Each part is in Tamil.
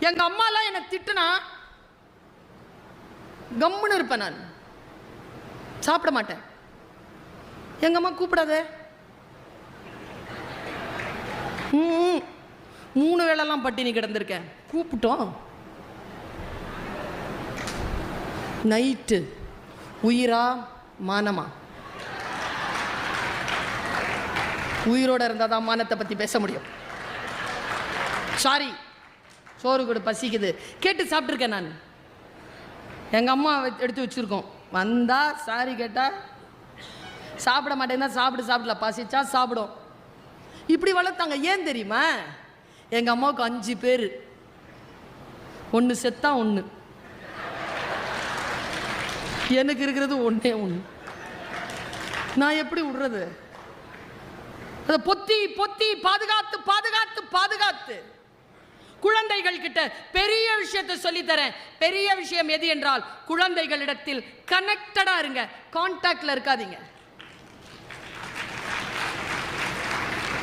எங்க அம்மாலாம் என்னை திட்டுனா கம்முன்னு இருப்பேன், நான் சாப்பிட மாட்டேன். எங்க அம்மா கூப்பிடாத, 3 வேளைலாம் பட்டினி கிடந்திருக்கேன். கூப்பிட்டோம் நைட்டு உயிரா மானமா? உயிரோட இருந்தால் தான் மானத்தை பற்றி பேச முடியும். சாரி, சோறு கூட பசிக்குது கேட்டு சாப்பிட்ருக்கேன் நான். எங்கள் அம்மா எடுத்து வச்சுருக்கோம், வந்தா சாரி கேட்டால் சாப்பிட மாட்டேன்னா சாப்பிடல, பசிச்சா சாப்பிடும். இப்படி வளர்த்தாங்க. ஏன் தெரியுமா? எங்கள் அம்மாவுக்கு 5 பேர், 1 செத்தா 1, எனக்கு இருக்கிறது 1. நான் எப்படி விடுறது? அதை பொத்தி பொத்தி பாதுகாத்து பாதுகாத்து பாதுகாத்து குழந்தைகள் கிட்ட பெரிய விஷயத்தை சொல்லித்தரேன். பெரிய விஷயம் எது என்றால், குழந்தைகளிடத்தில் கனெக்டடா இருங்க, கான்டாக்ட்ல இருக்காதீங்க.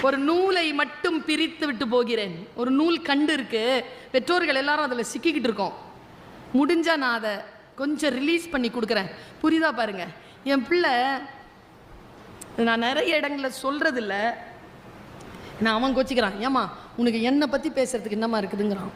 ஒரு நூலை மட்டும் பிரித்து விட்டு போகிறேன். ஒரு நூல் கண்டு இருக்கு, பெற்றோர்கள் எல்லாரும் அதில் சிக்கிக்கிட்டு இருக்கோம். முடிஞ்சா நான் அதை கொஞ்சம் ரிலீஸ் பண்ணி கொடுக்குறேன். புரியுதா பாருங்க. என் பிள்ளை, நான் நிறைய இடங்களில் சொல்றதில்ல, நான் அவன் கோச்சிக்கிறான். ஏமா உனக்கு என்னை பற்றி பேசுறதுக்கு என்னமா இருக்குதுங்கிறான்.